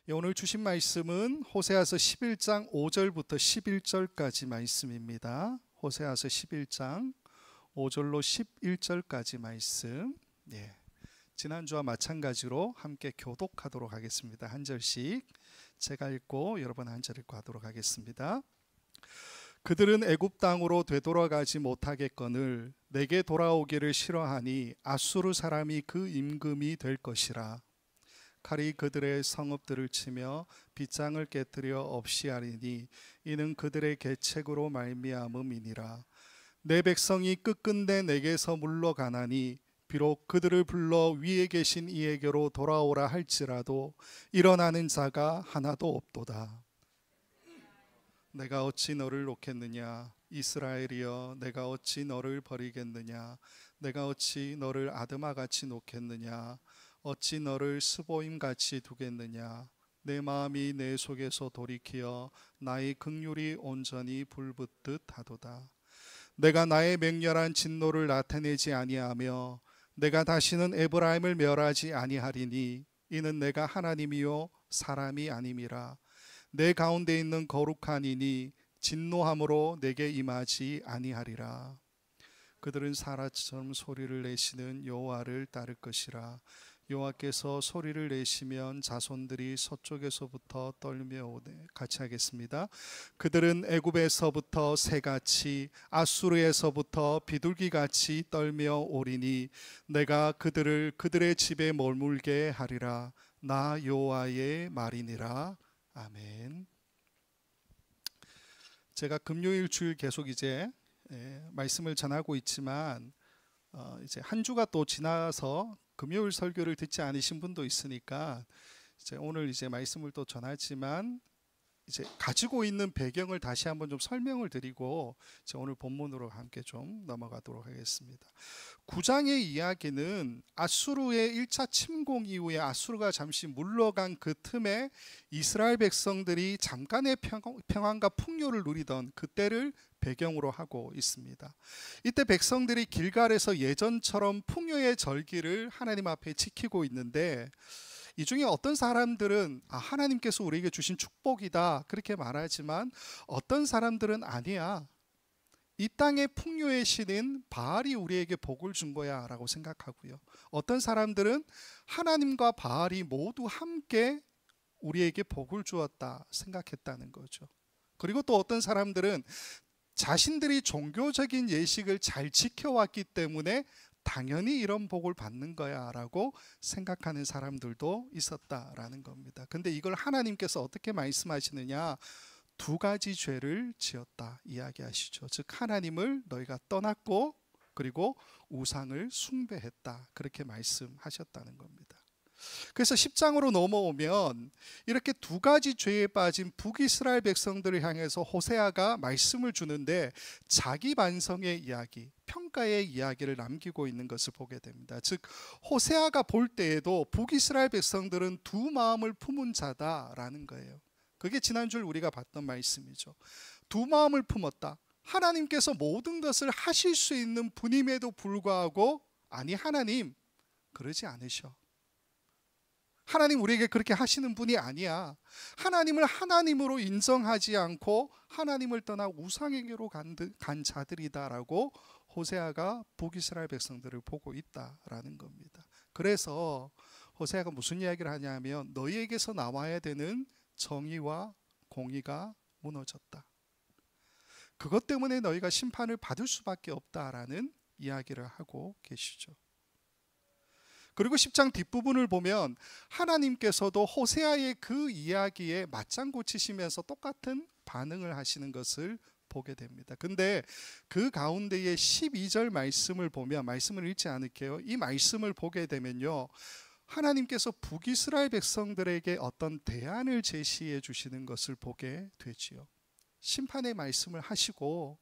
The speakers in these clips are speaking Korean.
오늘 주신 말씀은 호세아서 11장 5절부터 11절까지 말씀입니다. 호세아서 11장 5절로 11절까지 말씀. 지난주와 마찬가지로 함께 교독하도록 하겠습니다. 한 절씩 제가 읽고 여러분 한 절 읽고 하도록 하겠습니다. 그들은 애굽 땅으로 되돌아가지 못하겠거늘 내게 돌아오기를 싫어하니 아수르 사람이 그 임금이 될 것이라. 칼이 그들의 성읍들을 치며 빗장을 깨뜨려 없이 하리니 이는 그들의 계책으로 말미암음이니라. 내 백성이 끝끝내 내게서 물러가나니 비록 그들을 불러 위에 계신 이에게로 돌아오라 할지라도 일어나는 자가 하나도 없도다. 내가 어찌 너를 놓겠느냐? 이스라엘이여, 내가 어찌 너를 버리겠느냐? 내가 어찌 너를 아드마같이 놓겠느냐? 어찌 너를 스보임같이 두겠느냐? 내 마음이 내 속에서 돌이키어 나의 긍휼이 온전히 불붙듯 하도다. 내가 나의 맹렬한 진노를 나타내지 아니하며 내가 다시는 에브라임을 멸하지 아니하리니 이는 내가 하나님이요 사람이 아님이라. 내 가운데 있는 거룩한 이니 진노함으로 내게 임하지 아니하리라. 그들은 사라처럼 소리를 내시는 여호와를 따를 것이라. 여호와께서 소리를 내시면 자손들이 서쪽에서부터 떨며 오네. 같이 하겠습니다. 그들은 애굽에서부터 새같이 아수르에서부터 비둘기같이 떨며 오리니 내가 그들을 그들의 집에 머물게 하리라. 나 여호와의 말이니라. 아멘. 제가 금요일 주일 계속 이제 말씀을 전하고 있지만 이제 한 주가 또 지나서 금요일 설교를 듣지 않으신 분도 있으니까 이제 오늘 이제 말씀을 또 전하지만 이제 가지고 있는 배경을 다시 한번 좀 설명을 드리고 이제 오늘 본문으로 함께 좀 넘어가도록 하겠습니다. 9장의 이야기는 아수르의 1차 침공 이후에 아수르가 잠시 물러간 그 틈에 이스라엘 백성들이 잠깐의 평안과 풍요를 누리던 그때를 배경으로 하고 있습니다. 이때 백성들이 길갈에서 예전처럼 풍요의 절기를 하나님 앞에 지키고 있는데 이 중에 어떤 사람들은 하나님께서 우리에게 주신 축복이다 그렇게 말하지만 어떤 사람들은 아니야, 이 땅의 풍요의 신인 바알이 우리에게 복을 준 거야 라고 생각하고요. 어떤 사람들은 하나님과 바알이 모두 함께 우리에게 복을 주었다 생각했다는 거죠. 그리고 또 어떤 사람들은 자신들이 종교적인 예식을 잘 지켜왔기 때문에 당연히 이런 복을 받는 거야 라고 생각하는 사람들도 있었다라는 겁니다. 근데 이걸 하나님께서 어떻게 말씀하시느냐? 두 가지 죄를 지었다 이야기하시죠. 즉 하나님을 너희가 떠났고 그리고 우상을 숭배했다 그렇게 말씀하셨다는 겁니다. 그래서 10장으로 넘어오면 이렇게 두 가지 죄에 빠진 북이스라엘 백성들을 향해서 호세아가 말씀을 주는데 자기 반성의 이야기, 평가의 이야기를 남기고 있는 것을 보게 됩니다. 즉 호세아가 볼 때에도 북이스라엘 백성들은 두 마음을 품은 자다라는 거예요. 그게 지난주 우리가 봤던 말씀이죠. 두 마음을 품었다. 하나님께서 모든 것을 하실 수 있는 분임에도 불구하고 아니 하나님 그러지 않으셔. 하나님 우리에게 그렇게 하시는 분이 아니야. 하나님을 하나님으로 인정하지 않고 하나님을 떠나 우상에게로 간 자들이다라고 호세아가 북이스라엘 백성들을 보고 있다라는 겁니다. 그래서 호세아가 무슨 이야기를 하냐면 너희에게서 나와야 되는 정의와 공의가 무너졌다. 그것 때문에 너희가 심판을 받을 수밖에 없다라는 이야기를 하고 계시죠. 그리고 10장 뒷부분을 보면 하나님께서도 호세아의 그 이야기에 맞장구 치시면서 똑같은 반응을 하시는 것을 보게 됩니다. 근데 그 가운데에 12절 말씀을 보면, 말씀을 읽지 않을게요. 이 말씀을 보게 되면요, 하나님께서 북이스라엘 백성들에게 어떤 대안을 제시해 주시는 것을 보게 되지요. 심판의 말씀을 하시고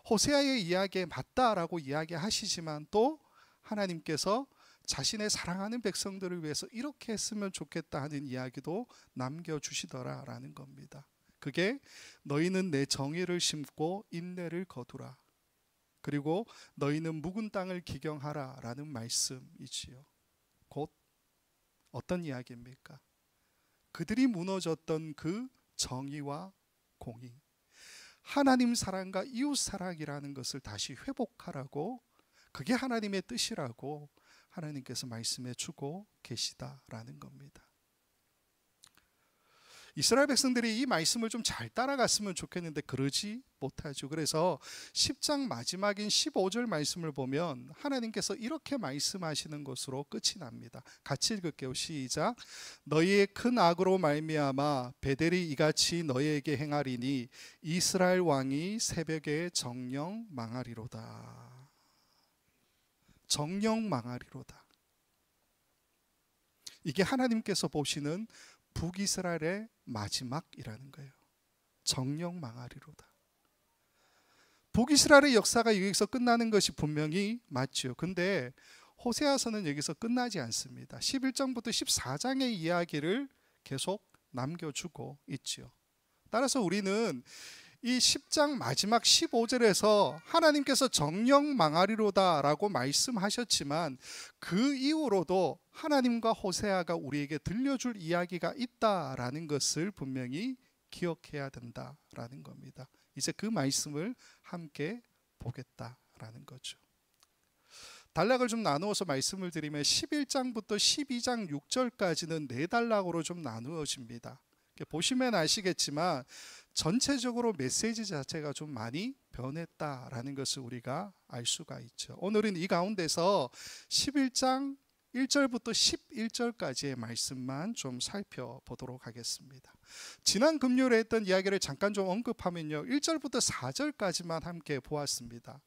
호세아의 이야기에 맞다라고 이야기하시지만 또 하나님께서 자신의 사랑하는 백성들을 위해서 이렇게 했으면 좋겠다 하는 이야기도 남겨주시더라라는 겁니다. 그게 너희는 내 정의를 심고 인내를 거두라. 그리고 너희는 묵은 땅을 기경하라 라는 말씀이지요. 곧 어떤 이야기입니까? 그들이 무너졌던 그 정의와 공의, 하나님 사랑과 이웃 사랑이라는 것을 다시 회복하라고, 그게 하나님의 뜻이라고 하나님께서 말씀해 주고 계시다라는 겁니다. 이스라엘 백성들이 이 말씀을 좀 잘 따라갔으면 좋겠는데 그러지 못하죠. 그래서 10장 마지막인 15절 말씀을 보면 하나님께서 이렇게 말씀하시는 것으로 끝이 납니다. 같이 읽을게요. 시작. 너희의 큰 악으로 말미암아 베델이 이같이 너희에게 행하리니 이스라엘 왕이 새벽에 정령 망하리로다. 정령 망하리로다. 이게 하나님께서 보시는 북이스라엘의 마지막이라는 거예요. 정령 망하리로다. 북이스라엘의 역사가 여기서 끝나는 것이 분명히 맞죠. 근데 호세아서는 여기서 끝나지 않습니다. 11장부터 14장의 이야기를 계속 남겨주고 있죠. 따라서 우리는 이 10장 마지막 15절에서 하나님께서 정령 망하리로다 라고 말씀하셨지만 그 이후로도 하나님과 호세아가 우리에게 들려줄 이야기가 있다라는 것을 분명히 기억해야 된다라는 겁니다. 이제 그 말씀을 함께 보겠다라는 거죠. 단락을 좀 나누어서 말씀을 드리면 11장부터 12장 6절까지는 네 단락으로 좀 나누어집니다. 보시면 아시겠지만 전체적으로 메시지 자체가 좀 많이 변했다라는 것을 우리가 알 수가 있죠. 오늘은 이 가운데서 11장 1절부터 11절까지의 말씀만 좀 살펴보도록 하겠습니다. 지난 금요일에 했던 이야기를 잠깐 좀 언급하면요, 1절부터 4절까지만 함께 보았습니다.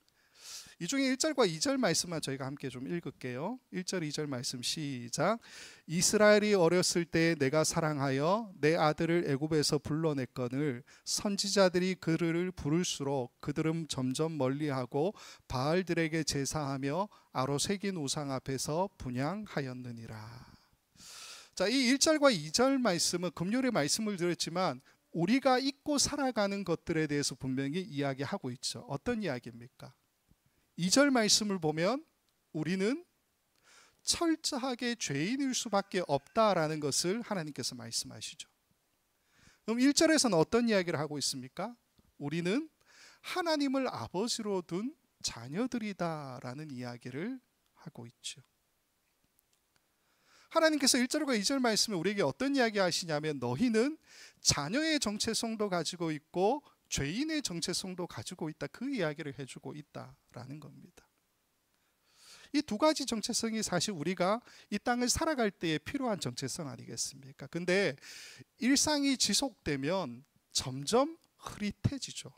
이 중에 1절과 2절 말씀만 저희가 함께 좀 읽을게요. 1절 2절 말씀 시작. 이스라엘이 어렸을 때 내가 사랑하여 내 아들을 애굽에서 불러냈거늘 선지자들이 그를 부를수록 그들은 점점 멀리하고 바알들에게 제사하며 아로 새긴 우상 앞에서 분향하였느니라. 자, 이 1절과 2절 말씀은 금요일에 말씀을 드렸지만 우리가 잊고 살아가는 것들에 대해서 분명히 이야기하고 있죠. 어떤 이야기입니까? 2절 말씀을 보면 우리는 철저하게 죄인일 수밖에 없다라는 것을 하나님께서 말씀하시죠. 그럼 1절에서는 어떤 이야기를 하고 있습니까? 우리는 하나님을 아버지로 둔 자녀들이다라는 이야기를 하고 있죠. 하나님께서 1절과 2절 말씀에 우리에게 어떤 이야기 하시냐면 너희는 자녀의 정체성도 가지고 있고 죄인의 정체성도 가지고 있다, 그 이야기를 해주고 있다라는 겁니다. 이 두 가지 정체성이 사실 우리가 이 땅을 살아갈 때에 필요한 정체성 아니겠습니까? 근데 일상이 지속되면 점점 흐릿해지죠.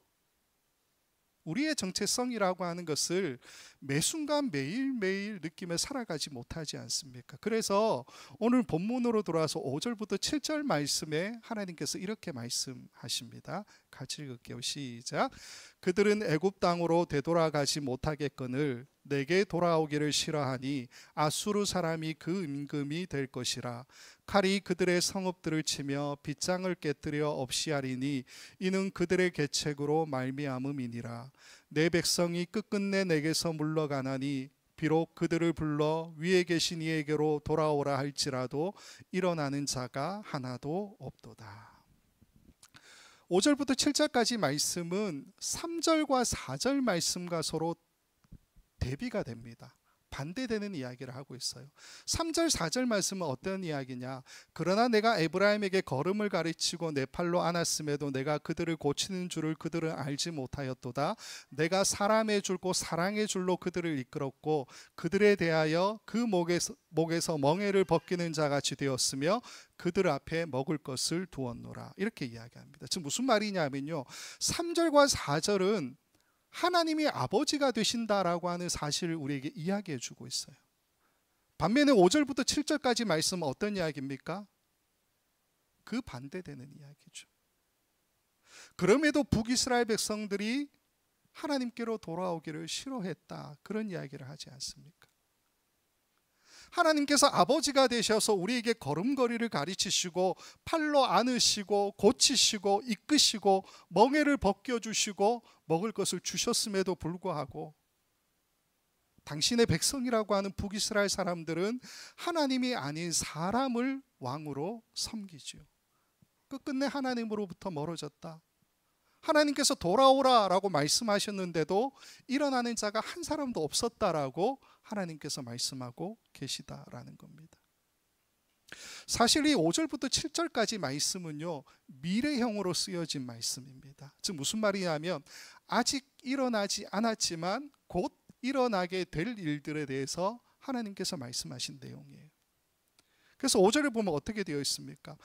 우리의 정체성이라고 하는 것을 매 순간 매일매일 느끼며 살아가지 못하지 않습니까? 그래서 오늘 본문으로 돌아와서 5절부터 7절 말씀에 하나님께서 이렇게 말씀하십니다. 같이 읽을게요. 시작. 그들은 애굽 땅으로 되돌아가지 못하겠거늘 내게 돌아오기를 싫어하니 아수르 사람이 그 임금이 될 것이라. 칼이 그들의 성읍들을 치며 빗장을 깨뜨려 없이 하리니 이는 그들의 계책으로 말미암음이니라. 내 백성이 끝끝내 내게서 물러가나니 비록 그들을 불러 위에 계신 이에게로 돌아오라 할지라도 일어나는 자가 하나도 없도다. 5절부터 7절까지 말씀은 3절과 4절 말씀과 서로 대비가 됩니다. 반대되는 이야기를 하고 있어요. 3절 4절 말씀은 어떤 이야기냐? 그러나 내가 에브라임에게 걸음을 가르치고 내 팔로 안았음에도 내가 그들을 고치는 줄을 그들은 알지 못하였도다. 내가 사람의 줄고 사랑의 줄로 그들을 이끌었고 그들에 대하여 그 목에서 멍에를 벗기는 자같이 되었으며 그들 앞에 먹을 것을 두었노라. 이렇게 이야기합니다. 지금 무슨 말이냐면요, 3절과 4절은 하나님이 아버지가 되신다라고 하는 사실을 우리에게 이야기해 주고 있어요. 반면에 5절부터 7절까지 말씀은 어떤 이야기입니까? 그 반대되는 이야기죠. 그럼에도 북이스라엘 백성들이 하나님께로 돌아오기를 싫어했다, 그런 이야기를 하지 않습니까? 하나님께서 아버지가 되셔서 우리에게 걸음걸이를 가르치시고 팔로 안으시고 고치시고 이끄시고 멍에를 벗겨주시고 먹을 것을 주셨음에도 불구하고 당신의 백성이라고 하는 북이스라엘 사람들은 하나님이 아닌 사람을 왕으로 섬기죠. 끝끝내 하나님으로부터 멀어졌다. 하나님께서 돌아오라라고 말씀하셨는데도 일어나는 자가 한 사람도 없었다라고 하나님께서 말씀하고 계시다라는 겁니다. 사실 이 5절부터 7절까지 말씀은요, 미래형으로 쓰여진 말씀입니다. 즉 무슨 말이냐면 아직 일어나지 않았지만 곧 일어나게 될 일들에 대해서 하나님께서 말씀하신 내용이에요. 그래서 5절을 보면 어떻게 되어 있습니까?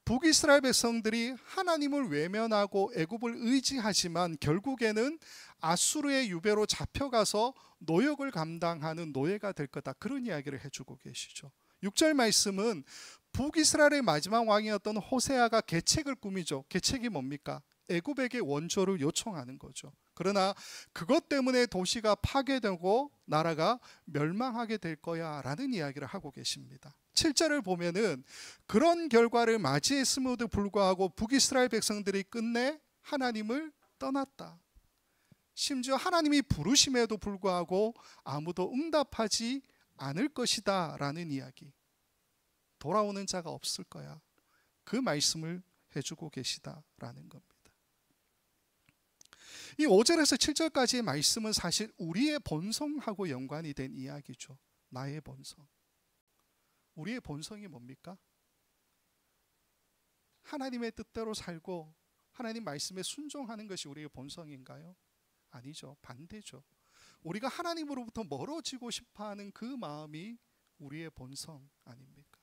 북이스라엘 백성들이 하나님을 외면하고 애굽을 의지하지만 결국에는 아수르의 유배로 잡혀가서 노역을 감당하는 노예가 될 거다, 그런 이야기를 해주고 계시죠. 6절 말씀은 북이스라엘의 마지막 왕이었던 호세아가 계책을 꾸미죠. 계책이 뭡니까? 애굽에게 원조를 요청하는 거죠. 그러나 그것 때문에 도시가 파괴되고 나라가 멸망하게 될 거야 라는 이야기를 하고 계십니다. 7절을 보면은 그런 결과를 맞이했음에도 불구하고 북이스라엘 백성들이 끝내 하나님을 떠났다. 심지어 하나님이 부르심에도 불구하고 아무도 응답하지 않을 것이다 라는 이야기, 돌아오는 자가 없을 거야, 그 말씀을 해주고 계시다라는 겁니다. 이 5절에서 7절까지의 말씀은 사실 우리의 본성하고 연관이 된 이야기죠. 나의 본성. 우리의 본성이 뭡니까? 하나님의 뜻대로 살고 하나님 말씀에 순종하는 것이 우리의 본성인가요? 아니죠. 반대죠. 우리가 하나님으로부터 멀어지고 싶어하는 그 마음이 우리의 본성 아닙니까?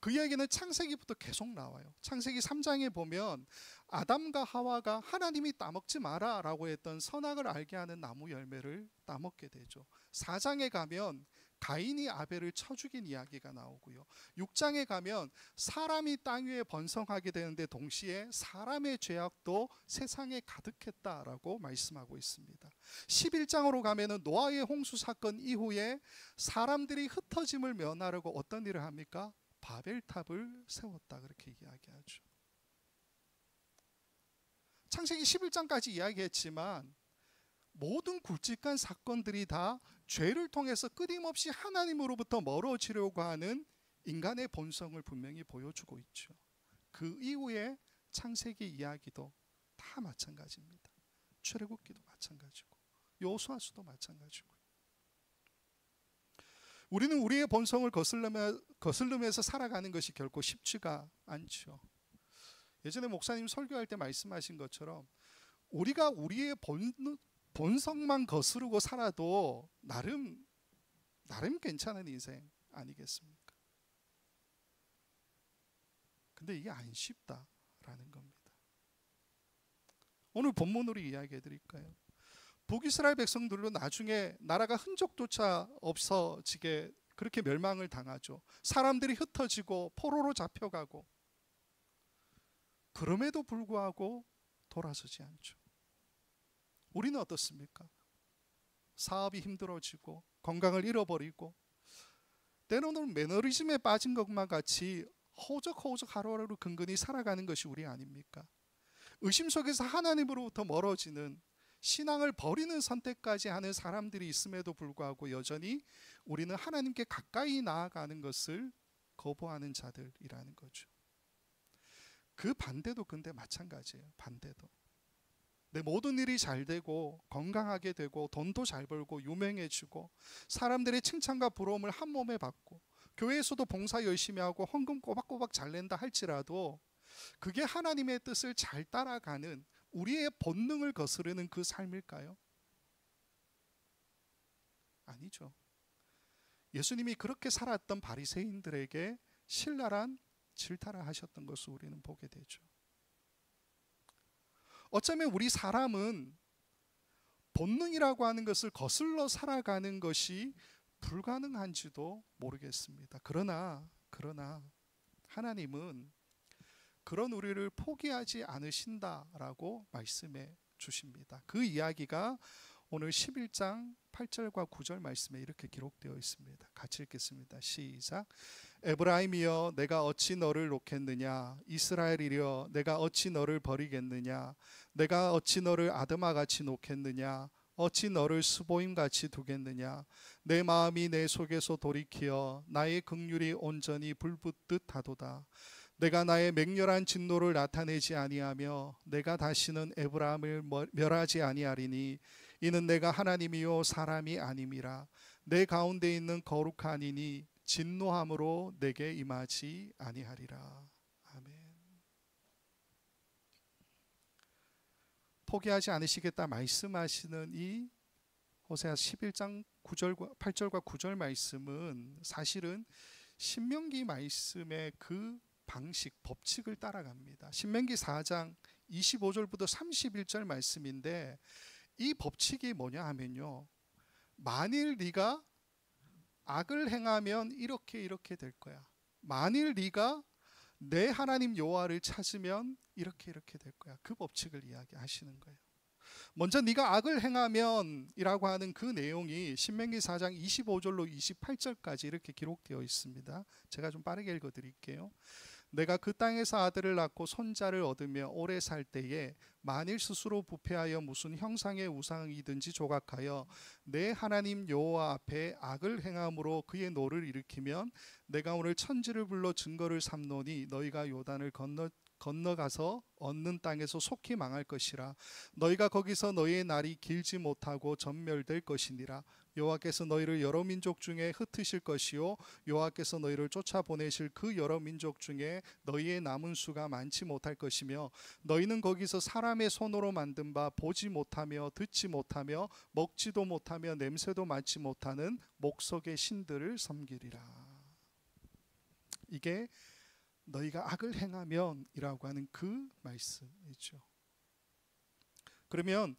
그 이야기는 창세기부터 계속 나와요. 창세기 3장에 보면 아담과 하와가 하나님이 따먹지 마라 라고 했던 선악을 알게 하는 나무 열매를 따먹게 되죠. 4장에 가면 가인이 아벨을 쳐 죽인 이야기가 나오고요. 6장에 가면 사람이 땅 위에 번성하게 되는데 동시에 사람의 죄악도 세상에 가득했다라고 말씀하고 있습니다. 11장으로 가면은 노아의 홍수 사건 이후에 사람들이 흩어짐을 면하려고 어떤 일을 합니까? 바벨탑을 세웠다, 그렇게 이야기하죠. 창세기 11장까지 이야기했지만 모든 굵직한 사건들이 다 죄를 통해서 끊임없이 하나님으로부터 멀어지려고 하는 인간의 본성을 분명히 보여주고 있죠. 그 이후에 창세기 이야기도 다 마찬가지입니다. 출애굽기도 마찬가지고 여호수아서도 마찬가지고. 우리는 우리의 본성을 거슬르면서 살아가는 것이 결코 쉽지가 않죠. 예전에 목사님 설교할 때 말씀하신 것처럼 우리가 우리의 본성만 거스르고 살아도 나름 괜찮은 인생 아니겠습니까? 근데 이게 안 쉽다라는 겁니다. 오늘 본문으로 이야기해 드릴까요? 북이스라엘 백성들도 나중에 나라가 흔적조차 없어지게 그렇게 멸망을 당하죠. 사람들이 흩어지고 포로로 잡혀가고, 그럼에도 불구하고 돌아서지 않죠. 우리는 어떻습니까? 사업이 힘들어지고 건강을 잃어버리고 때로는 매너리즘에 빠진 것만 같이 허우적허우적 하루하루 근근히 살아가는 것이 우리 아닙니까? 의심 속에서 하나님으로부터 멀어지는, 신앙을 버리는 선택까지 하는 사람들이 있음에도 불구하고 여전히 우리는 하나님께 가까이 나아가는 것을 거부하는 자들이라는 거죠. 그 반대도 근데 마찬가지예요. 반대도. 내 모든 일이 잘 되고 건강하게 되고 돈도 잘 벌고 유명해지고 사람들의 칭찬과 부러움을 한 몸에 받고 교회에서도 봉사 열심히 하고 헌금 꼬박꼬박 잘 낸다 할지라도 그게 하나님의 뜻을 잘 따라가는 우리의 본능을 거스르는 그 삶일까요? 아니죠. 예수님이 그렇게 살았던 바리새인들에게 신랄한 질타를 하셨던 것을 우리는 보게 되죠. 어쩌면 우리 사람은 본능이라고 하는 것을 거슬러 살아가는 것이 불가능한지도 모르겠습니다. 그러나 하나님은 그런 우리를 포기하지 않으신다라고 말씀해 주십니다. 그 이야기가 오늘 11장 8절과 9절 말씀에 이렇게 기록되어 있습니다. 같이 읽겠습니다. 시작. 에브라임이여 내가 어찌 너를 놓겠느냐, 이스라엘이여 내가 어찌 너를 버리겠느냐, 내가 어찌 너를 아드마같이 놓겠느냐, 어찌 너를 스보임같이 두겠느냐. 내 마음이 내 속에서 돌이키어 나의 긍휼이 온전히 불붙듯 하도다. 내가 나의 맹렬한 진노를 나타내지 아니하며 내가 다시는 에브라임을 멸하지 아니하리니 이는 내가 하나님이요 사람이 아님이라. 내 가운데 있는 거룩하니니 진노함으로 내게 임하지 아니하리라. 아멘. 포기하지 않으시겠다 말씀하시는 이 호세아 11장 9절과 8절과 9절 말씀은 사실은 신명기 말씀의 그 방식, 법칙을 따라갑니다. 신명기 4장 25절부터 31절 말씀인데 이 법칙이 뭐냐 하면요, 만일 네가 악을 행하면 이렇게 될 거야. 만일 네가 내 하나님 여호와를 찾으면 이렇게 될 거야. 그 법칙을 이야기하시는 거예요. 먼저 네가 악을 행하면 이라고 하는 그 내용이 신명기 4장 25절로 28절까지 이렇게 기록되어 있습니다. 제가 좀 빠르게 읽어드릴게요. 내가 그 땅에서 아들을 낳고 손자를 얻으며 오래 살 때에 만일 스스로 부패하여 무슨 형상의 우상이든지 조각하여 내 하나님 여호와 앞에 악을 행함으로 그의 노를 일으키면 내가 오늘 천지를 불러 증거를 삼노니 너희가 요단을 건너가서 얻는 땅에서 속히 망할 것이라. 너희가 거기서 너희의 날이 길지 못하고 전멸될 것이니라. 여호와께서 너희를 여러 민족 중에 흩으실 것이요 여호와께서 너희를 쫓아보내실 그 여러 민족 중에 너희의 남은 수가 많지 못할 것이며 너희는 거기서 사람의 손으로 만든 바 보지 못하며 듣지 못하며 먹지도 못하며 냄새도 맡지 못하는 목석의 신들을 섬기리라. 이게 너희가 악을 행하면 이라고 하는 그 말씀이죠. 그러면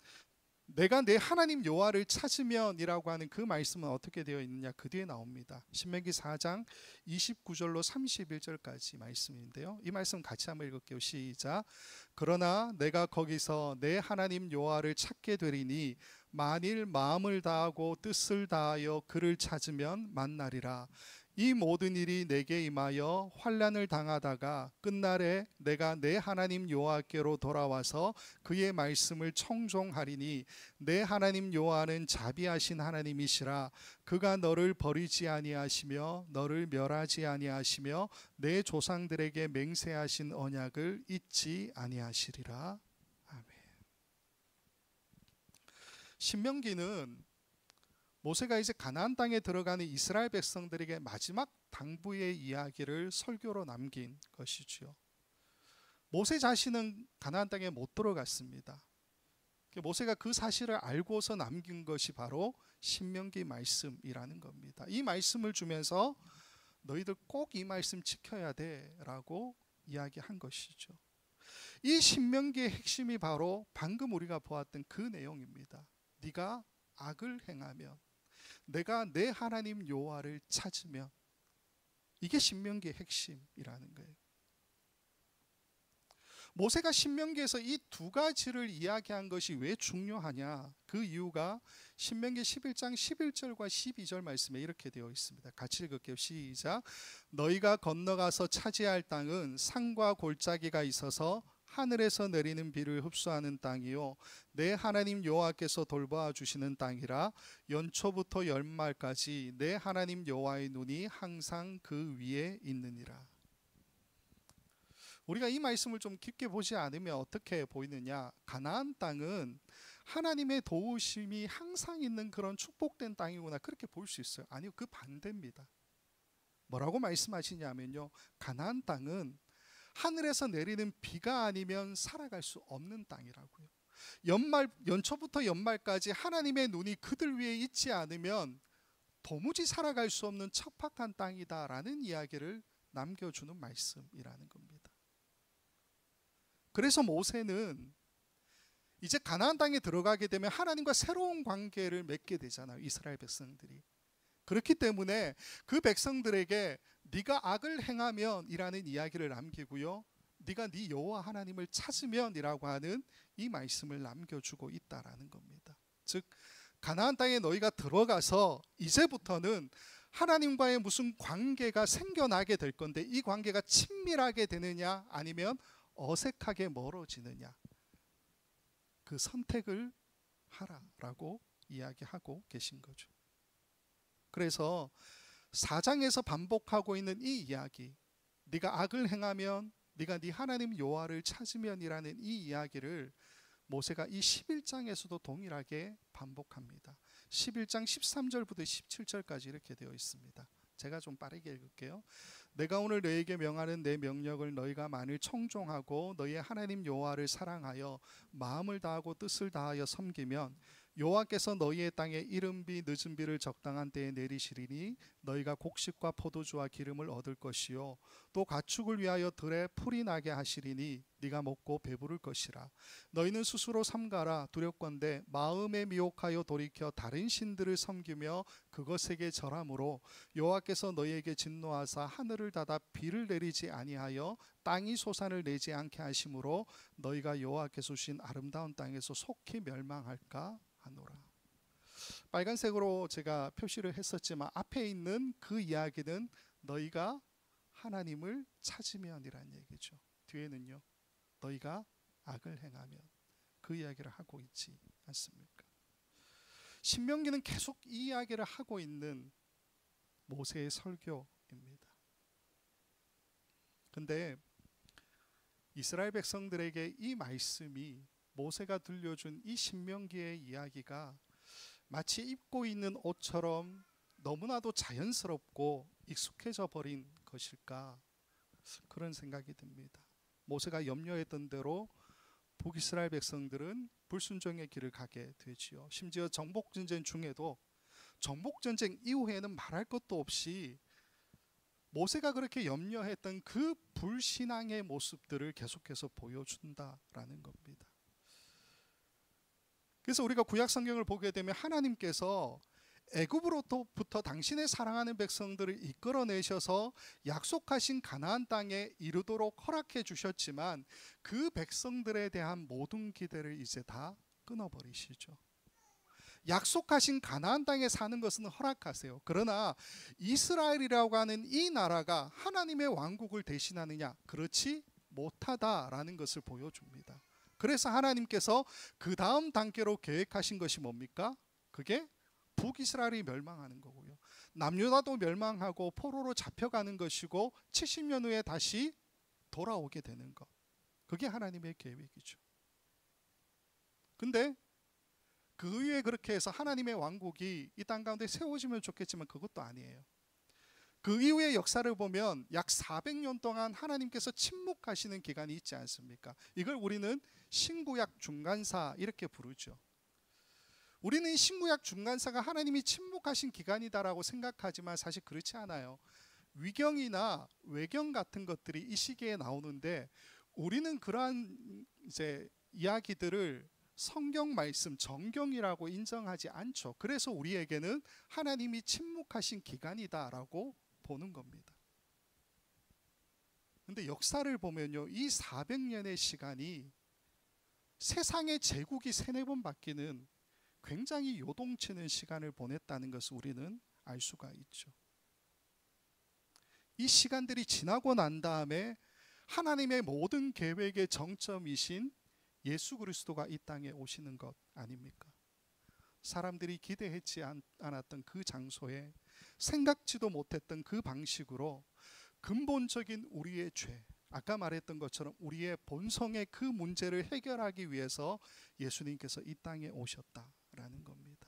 내가 내 하나님 여호와를 찾으면 이라고 하는 그 말씀은 어떻게 되어 있느냐, 그 뒤에 나옵니다. 신명기 4장 29절로 31절까지 말씀인데요, 이 말씀 같이 한번 읽을게요. 시작. 그러나 내가 거기서 내 하나님 여호와를 찾게 되리니 만일 마음을 다하고 뜻을 다하여 그를 찾으면 만나리라. 이 모든 일이 내게 임하여 환난을 당하다가 끝날에 내가 내 하나님 여호와께로 돌아와서 그의 말씀을 청종하리니 내 하나님 여호와는 자비하신 하나님이시라. 그가 너를 버리지 아니하시며 너를 멸하지 아니하시며 내 조상들에게 맹세하신 언약을 잊지 아니하시리라. 아멘. 신명기는 모세가 이제 가나안 땅에 들어가는 이스라엘 백성들에게 마지막 당부의 이야기를 설교로 남긴 것이지요. 모세 자신은 가나안 땅에 못 들어갔습니다. 모세가 그 사실을 알고서 남긴 것이 바로 신명기 말씀이라는 겁니다. 이 말씀을 주면서 너희들 꼭 이 말씀 지켜야 돼라고 이야기한 것이죠. 이 신명기의 핵심이 바로 방금 우리가 보았던 그 내용입니다. 네가 악을 행하면, 내가 내 하나님 여호와를 찾으면, 이게 신명기의 핵심이라는 거예요. 모세가 신명기에서 이 두 가지를 이야기한 것이 왜 중요하냐, 그 이유가 신명기 11장 11절과 12절 말씀에 이렇게 되어 있습니다. 같이 읽을게요. 시작. 너희가 건너가서 차지할 땅은 산과 골짜기가 있어서 하늘에서 내리는 비를 흡수하는 땅이요 내 하나님 여호와께서 돌보아 주시는 땅이라. 연초부터 연말까지 내 하나님 여호와의 눈이 항상 그 위에 있느니라. 우리가 이 말씀을 좀 깊게 보지 않으면 어떻게 보이느냐, 가나안 땅은 하나님의 도우심이 항상 있는 그런 축복된 땅이구나, 그렇게 볼 수 있어요. 아니요, 그 반대입니다. 뭐라고 말씀하시냐면요, 가나안 땅은 하늘에서 내리는 비가 아니면 살아갈 수 없는 땅이라고요. 연초부터 연말까지 하나님의 눈이 그들 위에 있지 않으면 도무지 살아갈 수 없는 척박한 땅이다라는 이야기를 남겨주는 말씀이라는 겁니다. 그래서 모세는 이제 가나안 땅에 들어가게 되면 하나님과 새로운 관계를 맺게 되잖아요, 이스라엘 백성들이. 그렇기 때문에 그 백성들에게 네가 악을 행하면 이라는 이야기를 남기고요, 네가 네 여호와 하나님을 찾으면 이라고 하는 이 말씀을 남겨주고 있다라는 겁니다. 즉 가나안 땅에 너희가 들어가서 이제부터는 하나님과의 무슨 관계가 생겨나게 될 건데, 이 관계가 친밀하게 되느냐 아니면 어색하게 멀어지느냐, 그 선택을 하라라고 이야기하고 계신 거죠. 그래서 4장에서 반복하고 있는 이 이야기, 네가 악을 행하면 네가 네 하나님 여호와를 찾으면이라는 이 이야기를 모세가 이 11장에서도 동일하게 반복합니다. 11장 13절부터 17절까지 이렇게 되어 있습니다. 제가 좀 빠르게 읽을게요. 내가 오늘 너에게 명하는 내 명령을 너희가 만일 청종하고 너희의 하나님 여호와를 사랑하여 마음을 다하고 뜻을 다하여 섬기면 여호와께서 너희의 땅에 이른 비 늦은 비를 적당한 때에 내리시리니 너희가 곡식과 포도주와 기름을 얻을 것이요 또 가축을 위하여 들에 풀이 나게 하시리니 네가 먹고 배부를 것이라. 너희는 스스로 삼가라. 두렵건대 마음에 미혹하여 돌이켜 다른 신들을 섬기며 그것에게 절함으로 여호와께서 너희에게 진노하사 하늘을 닫아 비를 내리지 아니하여 땅이 소산을 내지 않게 하심으로 너희가 여호와께서 주신 아름다운 땅에서 속히 멸망할까 하노라. 빨간색으로 제가 표시를 했었지만 앞에 있는 그 이야기는 너희가 하나님을 찾으면이라는 얘기죠. 뒤에는요, 너희가 악을 행하면, 그 이야기를 하고 있지 않습니까? 신명기는 계속 이 이야기를 하고 있는 모세의 설교입니다. 근데 이스라엘 백성들에게 이 말씀이, 모세가 들려준 이 신명기의 이야기가 마치 입고 있는 옷처럼 너무나도 자연스럽고 익숙해져 버린 것일까, 그런 생각이 듭니다. 모세가 염려했던 대로 북이스라엘 백성들은 불순종의 길을 가게 되지요. 심지어 정복전쟁 중에도, 정복전쟁 이후에는 말할 것도 없이 모세가 그렇게 염려했던 그 불신앙의 모습들을 계속해서 보여준다라는 겁니다. 그래서 우리가 구약 성경을 보게 되면 하나님께서 애굽으로부터 당신의 사랑하는 백성들을 이끌어내셔서 약속하신 가나안 땅에 이르도록 허락해 주셨지만 그 백성들에 대한 모든 기대를 이제 다 끊어버리시죠. 약속하신 가나안 땅에 사는 것은 허락하세요. 그러나 이스라엘이라고 하는 이 나라가 하나님의 왕국을 대신하느냐? 그렇지 못하다라는 것을 보여줍니다. 그래서 하나님께서 그 다음 단계로 계획하신 것이 뭡니까? 그게 북이스라엘이 멸망하는 거고요. 남유다도 멸망하고 포로로 잡혀가는 것이고 70년 후에 다시 돌아오게 되는 것. 그게 하나님의 계획이죠. 근데 그 이후에 그렇게 해서 하나님의 왕국이 이 땅 가운데 세워지면 좋겠지만 그것도 아니에요. 그 이후의 역사를 보면 약 400년 동안 하나님께서 침묵하시는 기간이 있지 않습니까? 이걸 우리는 신구약 중간사 이렇게 부르죠. 우리는 이 신구약 중간사가 하나님이 침묵하신 기간이다라고 생각하지만 사실 그렇지 않아요. 위경이나 외경 같은 것들이 이 시기에 나오는데 우리는 그러한 이제 이야기들을 성경 말씀, 정경이라고 인정하지 않죠. 그래서 우리에게는 하나님이 침묵하신 기간이다라고 보는 겁니다. 근데 역사를 보면요, 이 400년의 시간이 세상의 제국이 3-4번 바뀌는 굉장히 요동치는 시간을 보냈다는 것을 우리는 알 수가 있죠. 이 시간들이 지나고 난 다음에 하나님의 모든 계획의 정점이신 예수 그리스도가 이 땅에 오시는 것 아닙니까? 사람들이 기대했지 않았던 그 장소에 생각지도 못했던 그 방식으로 근본적인 우리의 죄, 아까 말했던 것처럼 우리의 본성의 그 문제를 해결하기 위해서 예수님께서 이 땅에 오셨다라는 겁니다.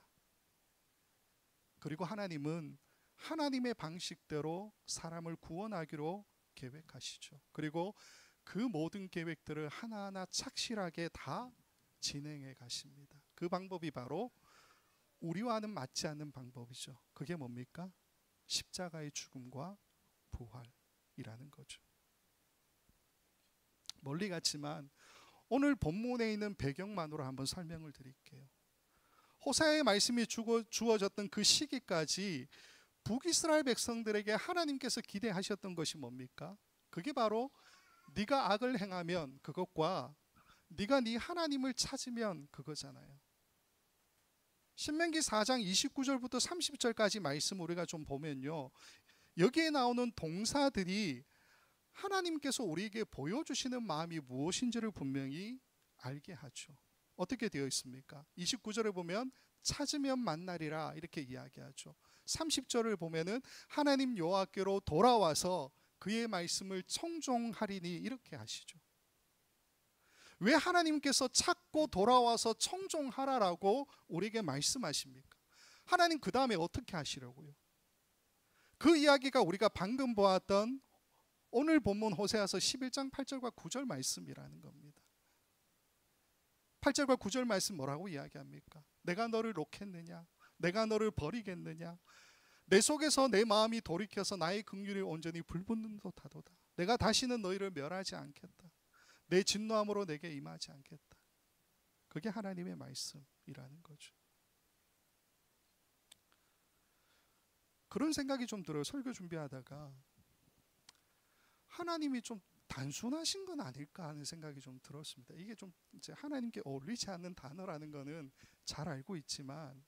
그리고 하나님은 하나님의 방식대로 사람을 구원하기로 계획하시죠. 그리고 그 모든 계획들을 하나하나 착실하게 다 진행해 가십니다. 그 방법이 바로 우리와는 맞지 않는 방법이죠. 그게 뭡니까? 십자가의 죽음과 부활이라는 거죠. 멀리 갔지만 오늘 본문에 있는 배경만으로 한번 설명을 드릴게요. 호세아의 말씀이 주어졌던 그 시기까지 북이스라엘 백성들에게 하나님께서 기대하셨던 것이 뭡니까? 그게 바로 네가 악을 행하면 그것과 네가 네 하나님을 찾으면 그거잖아요. 신명기 4장 29절부터 30절까지 말씀 우리가 좀 보면요, 여기에 나오는 동사들이 하나님께서 우리에게 보여주시는 마음이 무엇인지를 분명히 알게 하죠. 어떻게 되어 있습니까? 29절을 보면 찾으면 만나리라 이렇게 이야기하죠. 30절을 보면은 하나님 여호와께로 돌아와서 그의 말씀을 청종하리니 이렇게 하시죠. 왜 하나님께서 찾고 돌아와서 청종하라라고 우리에게 말씀하십니까? 하나님 그 다음에 어떻게 하시려고요? 그 이야기가 우리가 방금 보았던 오늘 본문 호세아서 11장 8절과 9절 말씀이라는 겁니다. 8절과 9절 말씀 뭐라고 이야기합니까? 내가 너를 놓겠느냐? 내가 너를 버리겠느냐? 내 속에서 내 마음이 돌이켜서 나의 긍휼이 온전히 불붙는 듯하도다. 내가 다시는 너희를 멸하지 않겠다. 내 진노함으로 내게 임하지 않겠다. 그게 하나님의 말씀이라는 거죠. 그런 생각이 좀 들어요. 설교 준비하다가 하나님이 좀 단순하신 건 아닐까 하는 생각이 좀 들었습니다. 이게 좀 이제 하나님께 어울리지 않는 단어라는 거는 잘 알고 있지만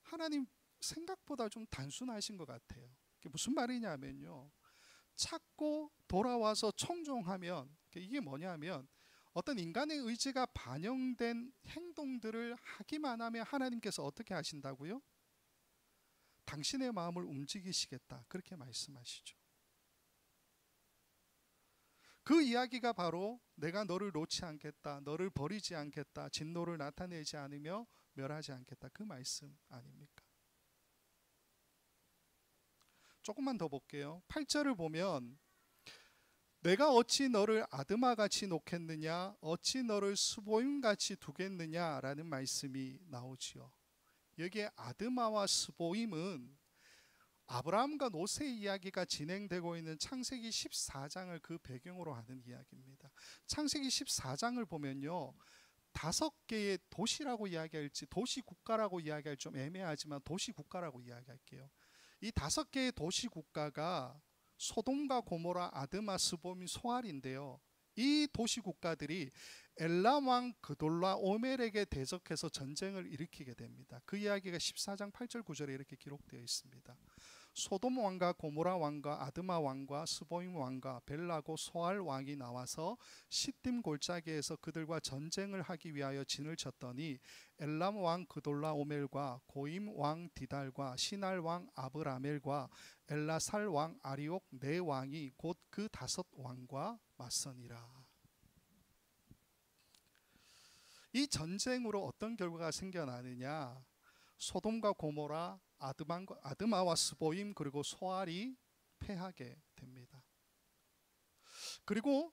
하나님 생각보다 좀 단순하신 것 같아요. 그게 무슨 말이냐면요, 찾고 돌아와서 청종하면 이게 뭐냐면 어떤 인간의 의지가 반영된 행동들을 하기만 하면 하나님께서 어떻게 하신다고요? 당신의 마음을 움직이시겠다, 그렇게 말씀하시죠. 그 이야기가 바로 내가 너를 놓지 않겠다, 너를 버리지 않겠다, 진노를 나타내지 않으며 멸하지 않겠다, 그 말씀 아닙니까? 조금만 더 볼게요. 8절을 보면 내가 어찌 너를 아드마같이 놓겠느냐, 어찌 너를 스보임같이 두겠느냐라는 말씀이 나오지요. 여기에 아드마와 스보임은 아브라함과 노세의 이야기가 진행되고 있는 창세기 14장을 그 배경으로 하는 이야기입니다. 창세기 14장을 보면요, 5개의 도시라고 이야기할지 도시국가라고 이야기할 좀 애매하지만 도시국가라고 이야기할게요. 이 5개의 도시국가가 소돔과 고모라, 아드마, 스보임, 소알인데요, 이 도시국가들이 엘람 왕 그돌라 오멜에게 대적해서 전쟁을 일으키게 됩니다. 그 이야기가 14장 8절 9절에 이렇게 기록되어 있습니다. 소돔 왕과 고모라 왕과 아드마 왕과 스보임 왕과 벨라고 소알 왕이 나와서 시딤 골짜기에서 그들과 전쟁을 하기 위하여 진을 쳤더니 엘람 왕 그돌라 오멜과 고임 왕 디달과 시날 왕 아브라멜과 엘라살 왕 아리옥 네 왕이 곧 그 5 왕과 맞서니라. 이 전쟁으로 어떤 결과가 생겨나느냐, 소돔과 고모라, 아드마와 스보임 그리고 소알이 패하게 됩니다. 그리고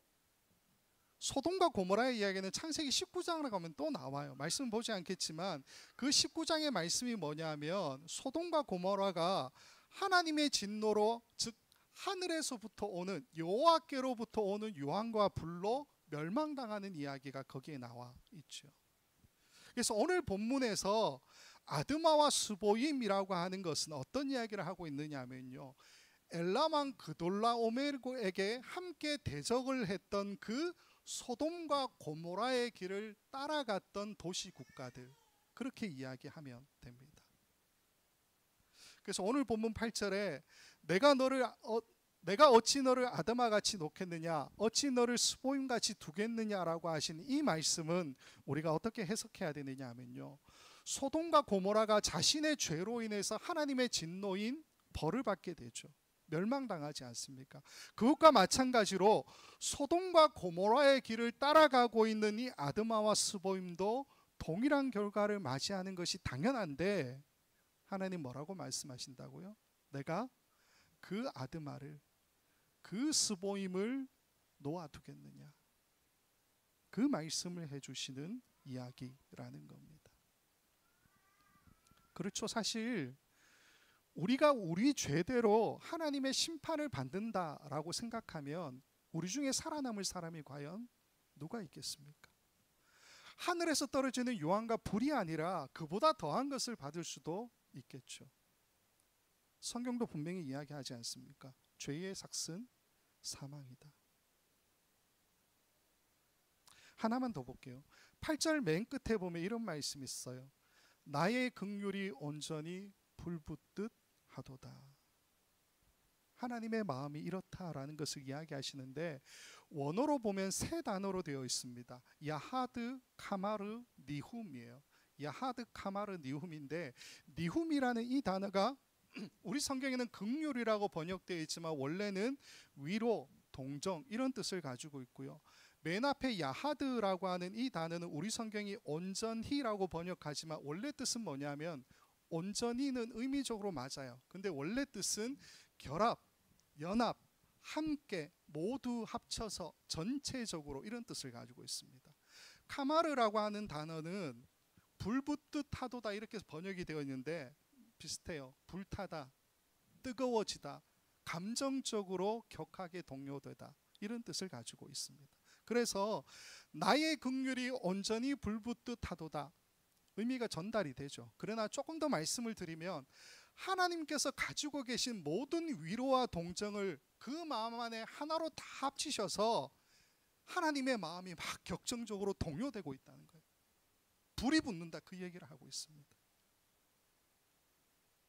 소돔과 고모라의 이야기는 창세기 19장으로 가면 또 나와요. 말씀 보지 않겠지만 그 19장의 말씀이 뭐냐면 소돔과 고모라가 하나님의 진노로, 즉 하늘에서부터 오는 여호와께로부터 오는 유황과 불로 멸망당하는 이야기가 거기에 나와 있죠. 그래서 오늘 본문에서 아드마와 스보임이라고 하는 것은 어떤 이야기를 하고 있느냐면요, 엘람 왕 그돌라 오멜에게 함께 대적을 했던 그 소돔과 고모라의 길을 따라갔던 도시국가들, 그렇게 이야기하면 됩니다. 그래서 오늘 본문 8절에 내가 어찌 너를 아드마같이 놓겠느냐, 어찌 너를 스보임같이 두겠느냐라고 하신 이 말씀은 우리가 어떻게 해석해야 되느냐 하면요, 소돔과 고모라가 자신의 죄로 인해서 하나님의 진노인 벌을 받게 되죠. 멸망당하지 않습니까? 그것과 마찬가지로 소돔과 고모라의 길을 따라가고 있는 이 아드마와 스보임도 동일한 결과를 맞이하는 것이 당연한데 하나님 뭐라고 말씀하신다고요? 내가 그 아드마를, 그 스보임을 놓아두겠느냐, 그 말씀을 해주시는 이야기라는 겁니다. 그렇죠. 사실 우리가 우리 죄대로 하나님의 심판을 받는다라고 생각하면 우리 중에 살아남을 사람이 과연 누가 있겠습니까? 하늘에서 떨어지는 유황과 불이 아니라 그보다 더한 것을 받을 수도 있겠죠. 성경도 분명히 이야기하지 않습니까? 죄의 삭은 사망이다. 하나만 더 볼게요. 8절 맨 끝에 보면 이런 말씀이 있어요. 나의 긍휼이 온전히 불붙듯 하도다. 하나님의 마음이 이렇다라는 것을 이야기하시는데 원어로 보면 3 단어로 되어 있습니다. 야하드, 카마르, 니훔이에요. 야하드, 카마르, 니훔인데 니훔이라는 이 단어가 우리 성경에는 긍휼이라고 번역되어 있지만 원래는 위로, 동정 이런 뜻을 가지고 있고요. 맨 앞에 야하드라고 하는 이 단어는 우리 성경이 온전히라고 번역하지만 원래 뜻은 뭐냐면 온전히는 의미적으로 맞아요. 근데 원래 뜻은 결합, 연합, 함께, 모두 합쳐서 전체적으로 이런 뜻을 가지고 있습니다. 카마르라고 하는 단어는 불붙듯 하도다 이렇게 번역이 되어 있는데 비슷해요. 불타다, 뜨거워지다, 감정적으로 격하게 동요되다 이런 뜻을 가지고 있습니다. 그래서 나의 긍휼이 온전히 불붙듯 하도다 의미가 전달이 되죠. 그러나 조금 더 말씀을 드리면 하나님께서 가지고 계신 모든 위로와 동정을 그 마음 안에 하나로 다 합치셔서 하나님의 마음이 막 격정적으로 동요되고 있다는 거예요. 불이 붙는다 그 얘기를 하고 있습니다.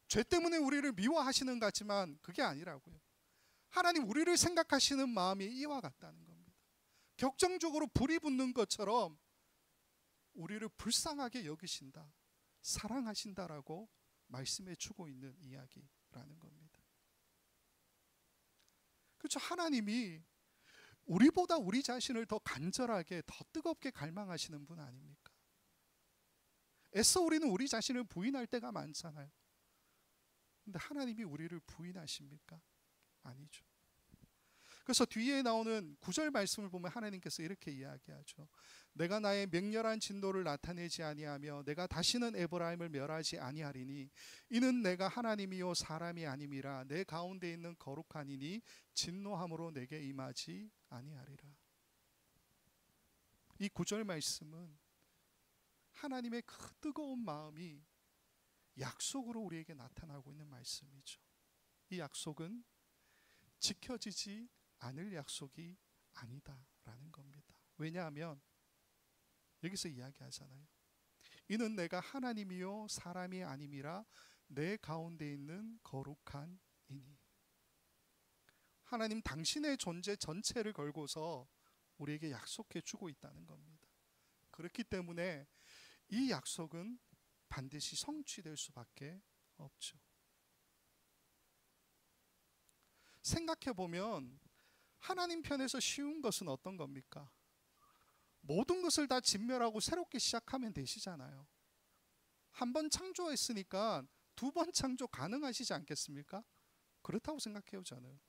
죄 때문에 우리를 미워하시는 것 같지만 그게 아니라고요. 하나님 우리를 생각하시는 마음이 이와 같다는 겁니다. 격정적으로 불이 붙는 것처럼 우리를 불쌍하게 여기신다, 사랑하신다라고 말씀해 주고 있는 이야기라는 겁니다. 그렇죠. 하나님이 우리보다 우리 자신을 더 간절하게, 더 뜨겁게 갈망하시는 분 아닙니까? 애써 우리는 우리 자신을 부인할 때가 많잖아요. 근데 하나님이 우리를 부인하십니까? 아니죠. 그래서 뒤에 나오는 9절 말씀을 보면 하나님께서 이렇게 이야기하죠. 내가 나의 맹렬한 진노를 나타내지 아니하며 내가 다시는 에브라임을 멸하지 아니하리니 이는 내가 하나님이요 사람이 아님이라 내 가운데 있는 거룩하니니 진노함으로 내게 임하지 아니하리라. 이 9절 말씀은 하나님의 그 뜨거운 마음이 약속으로 우리에게 나타나고 있는 말씀이죠. 이 약속은 지켜지지 않을 약속이 아니다라는 겁니다. 왜냐하면 여기서 이야기하잖아요. 이는 내가 하나님이요 사람이 아님이라 내 가운데 있는 거룩한 이니. 하나님 당신의 존재 전체를 걸고서 우리에게 약속해 주고 있다는 겁니다. 그렇기 때문에 이 약속은 반드시 성취될 수밖에 없죠. 생각해 보면 하나님 편에서 쉬운 것은 어떤 겁니까? 모든 것을 다 진멸하고 새롭게 시작하면 되시잖아요. 한 번 창조했으니까 두 번 창조 가능하시지 않겠습니까? 그렇다고 생각해요, 저는.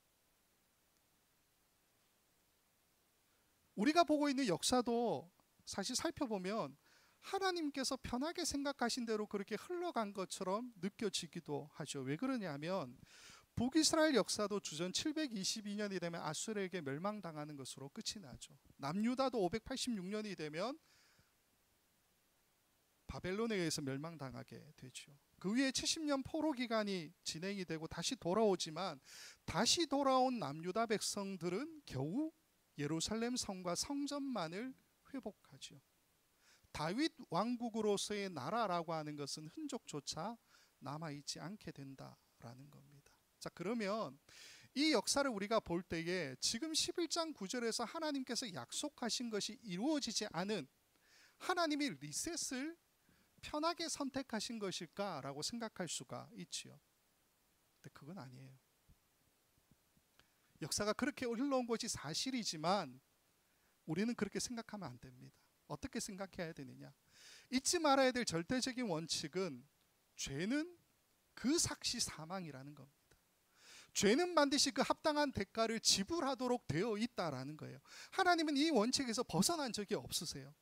우리가 보고 있는 역사도 사실 살펴보면 하나님께서 편하게 생각하신 대로 그렇게 흘러간 것처럼 느껴지기도 하죠. 왜 그러냐면 북이스라엘 역사도 주전 722년이 되면 아수르에게 멸망당하는 것으로 끝이 나죠. 남유다도 586년이 되면 바벨론에 의해서 멸망당하게 되죠. 그 위에 70년 포로 기간이 진행이 되고 다시 돌아오지만 다시 돌아온 남유다 백성들은 겨우 예루살렘 성과 성전만을 회복하죠. 다윗 왕국으로서의 나라라고 하는 것은 흔적조차 남아있지 않게 된다라는 겁니다. 자, 그러면 이 역사를 우리가 볼 때에 지금 11장 9절에서 하나님께서 약속하신 것이 이루어지지 않은 하나님이 리셋을 편하게 선택하신 것일까라고 생각할 수가 있지요. 근데 그건 아니에요. 역사가 그렇게 흘러온 것이 사실이지만 우리는 그렇게 생각하면 안 됩니다. 어떻게 생각해야 되느냐? 잊지 말아야 될 절대적인 원칙은 죄는 그 삭시 사망이라는 겁니다. 죄는 반드시 그 합당한 대가를 지불하도록 되어 있다라는 거예요. 하나님은 이 원칙에서 벗어난 적이 없으세요.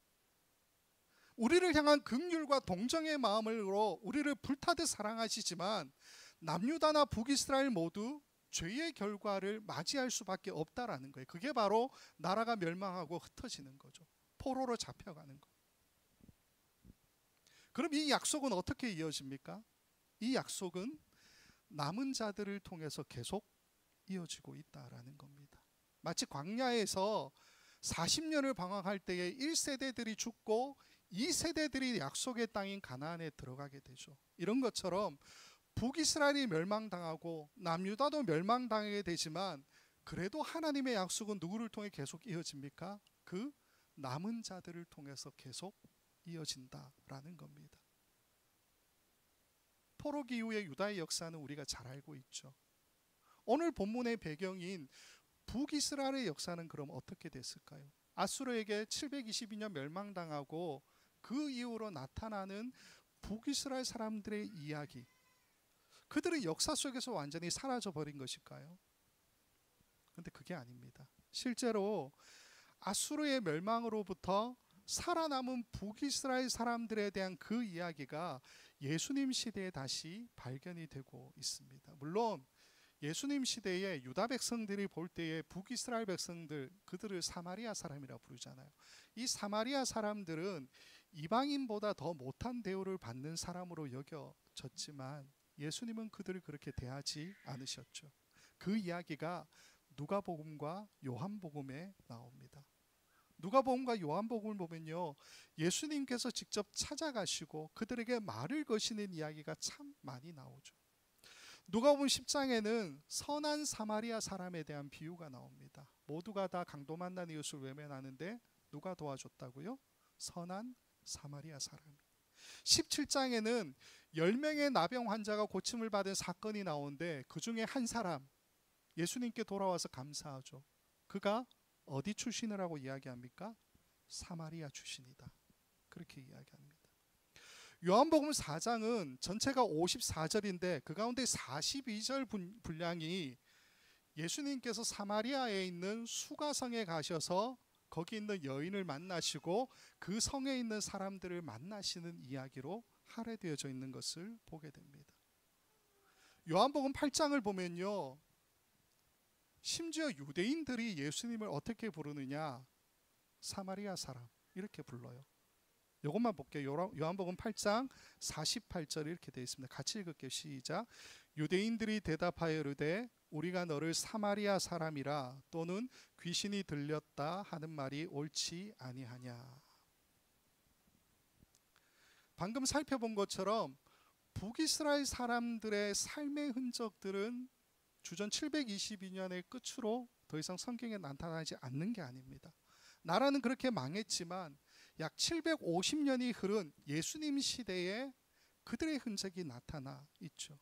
우리를 향한 긍휼과 동정의 마음으로 우리를 불타듯 사랑하시지만 남유다나 북이스라엘 모두 죄의 결과를 맞이할 수밖에 없다라는 거예요. 그게 바로 나라가 멸망하고 흩어지는 거죠. 포로로 잡혀가는 거. 그럼 이 약속은 어떻게 이어집니까? 이 약속은 남은 자들을 통해서 계속 이어지고 있다라는 겁니다. 마치 광야에서 40년을 방황할 때에 1세대들이 죽고 2세대들이 약속의 땅인 가나안에 들어가게 되죠. 이런 것처럼 북이스라엘이 멸망당하고 남유다도 멸망당하게 되지만 그래도 하나님의 약속은 누구를 통해 계속 이어집니까? 그 남은 자들을 통해서 계속 이어진다라는 겁니다. 포로기 이후의 유다의 역사는 우리가 잘 알고 있죠. 오늘 본문의 배경인 북이스라엘의 역사는 그럼 어떻게 됐을까요? 아수르에게 722년 멸망당하고 그 이후로 나타나는 북이스라엘 사람들의 이야기, 그들의 역사 속에서 완전히 사라져버린 것일까요? 그런데 그게 아닙니다. 실제로 아수르의 멸망으로부터 살아남은 북이스라엘 사람들에 대한 그 이야기가 예수님 시대에 다시 발견이 되고 있습니다. 물론 예수님 시대에 유다 백성들이 볼 때에 북이스라엘 백성들, 그들을 사마리아 사람이라고 부르잖아요. 이 사마리아 사람들은 이방인보다 더 못한 대우를 받는 사람으로 여겨졌지만 예수님은 그들을 그렇게 대하지 않으셨죠. 그 이야기가 누가복음과 요한복음에 나옵니다. 누가복음과 요한복음을 보면요, 예수님께서 직접 찾아가시고 그들에게 말을 거시는 이야기가 참 많이 나오죠. 누가복음 10장에는 선한 사마리아 사람에 대한 비유가 나옵니다. 모두가 다 강도 만난 이웃을 외면하는데 누가 도와줬다고요? 선한 사마리아 사람이. 17장에는 10명의 나병 환자가 고침을 받은 사건이 나오는데 그 중에 한 사람, 예수님께 돌아와서 감사하죠. 그가 어디 출신이라고 이야기합니까? 사마리아 출신이다. 그렇게 이야기합니다. 요한복음 4장은 전체가 54절인데 그 가운데 42절 분량이 예수님께서 사마리아에 있는 수가성에 가셔서 거기 있는 여인을 만나시고 그 성에 있는 사람들을 만나시는 이야기로 할애되어져 있는 것을 보게 됩니다. 요한복음 8장을 보면요, 심지어 유대인들이 예수님을 어떻게 부르느냐? 사마리아 사람 이렇게 불러요. 이것만 볼게요. 요한복음 8장 48절 이렇게 되어 있습니다. 같이 읽을게요. 시작. 유대인들이 대답하여 이르되 우리가 너를 사마리아 사람이라 또는 귀신이 들렸다 하는 말이 옳지 아니하냐. 방금 살펴본 것처럼 북이스라엘 사람들의 삶의 흔적들은 주전 722년의 끝으로 더 이상 성경에 나타나지 않는 게 아닙니다. 나라는 그렇게 망했지만 약 750년이 흐른 예수님 시대에 그들의 흔적이 나타나 있죠.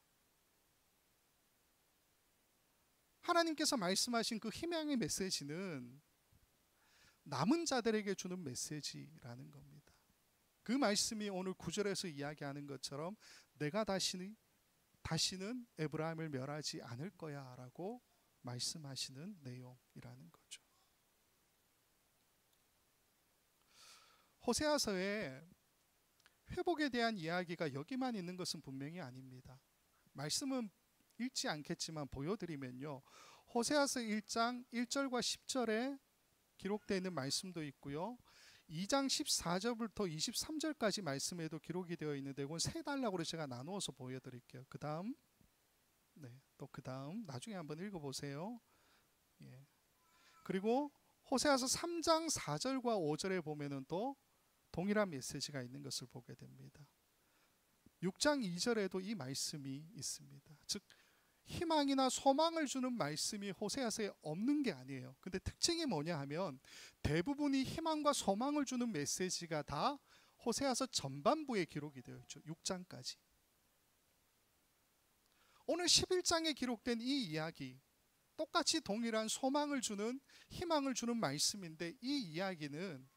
하나님께서 말씀하신 그 희망의 메시지는 남은 자들에게 주는 메시지라는 겁니다. 그 말씀이 오늘 9절에서 이야기하는 것처럼 내가 다시는 에브라임을 멸하지 않을 거야 라고 말씀하시는 내용이라는 거죠. 호세아서에 회복에 대한 이야기가 여기만 있는 것은 분명히 아닙니다. 말씀은 읽지 않겠지만 보여드리면요, 호세아서 1장 1절과 10절에 기록되어 있는 말씀도 있고요, 2장 14절부터 23절까지 말씀에도 기록이 되어 있는데 이건 세 단락으로 제가 나누어서 보여드릴게요. 그 다음, 또 그 다음 나중에 한번 읽어보세요. 그리고 호세아서 3장 4절과 5절에 보면은 또 동일한 메시지가 있는 것을 보게 됩니다. 6장 2절에도 이 말씀이 있습니다. 즉 희망이나 소망을 주는 말씀이 호세아서에 없는 게 아니에요. 근데 특징이 뭐냐 하면 대부분이 희망과 소망을 주는 메시지가 다 호세아서 전반부에 기록이 되어 있죠. 6장까지. 오늘 11장에 기록된 이 이야기, 똑같이 동일한 소망을 주는, 희망을 주는 말씀인데 이 이야기는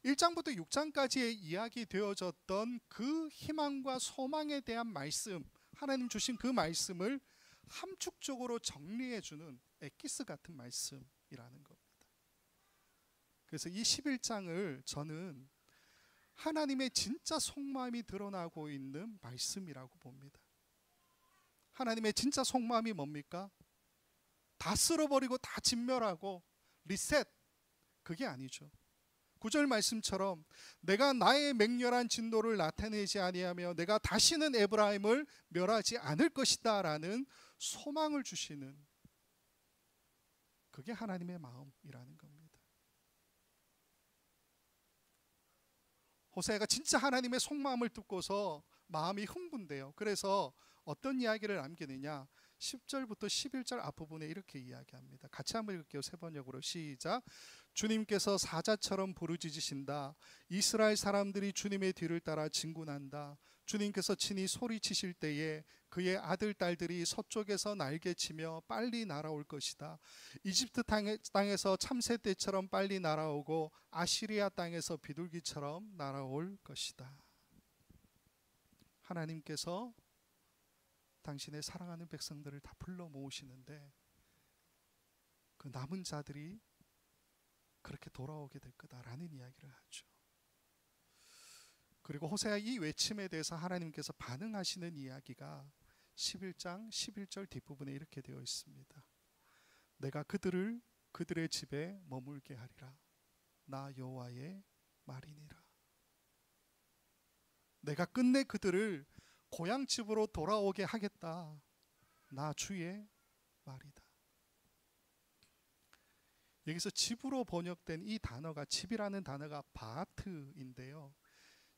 1장부터 6장까지의 이야기 되어졌던 그 희망과 소망에 대한 말씀, 하나님 주신 그 말씀을 함축적으로 정리해주는 엑기스 같은 말씀이라는 겁니다. 그래서 이 11장을 저는 하나님의 진짜 속마음이 드러나고 있는 말씀이라고 봅니다. 하나님의 진짜 속마음이 뭡니까? 다 쓸어버리고 다 진멸하고 리셋, 그게 아니죠. 9절 말씀처럼 내가 나의 맹렬한 진노를 나타내지 아니하며 내가 다시는 에브라임을 멸하지 않을 것이다 라는 소망을 주시는, 그게 하나님의 마음이라는 겁니다. 호세아가 진짜 하나님의 속마음을 듣고서 마음이 흥분돼요. 그래서 어떤 이야기를 남기느냐, 10절부터 11절 앞부분에 이렇게 이야기합니다. 같이 한번 읽을게요. 세 번역으로 시작. 주님께서 사자처럼 부르짖으신다. 이스라엘 사람들이 주님의 뒤를 따라 진군한다. 주님께서 친히 소리치실 때에 그의 아들 딸들이 서쪽에서 날개치며 빨리 날아올 것이다. 이집트 땅에서 참새 떼처럼 빨리 날아오고 아시리아 땅에서 비둘기처럼 날아올 것이다. 하나님께서 당신의 사랑하는 백성들을 다 불러 모으시는데 그 남은 자들이 그렇게 돌아오게 될 거다라는 이야기를 하죠. 그리고 호세아 이 외침에 대해서 하나님께서 반응하시는 이야기가 11장 11절 뒷부분에 이렇게 되어 있습니다. 내가 그들을 그들의 집에 머물게 하리라. 나 여호와의 말이니라. 내가 끝내 그들을 고향집으로 돌아오게 하겠다. 나 주의 말이다. 여기서 집으로 번역된 이 단어가, 집이라는 단어가 바트인데요.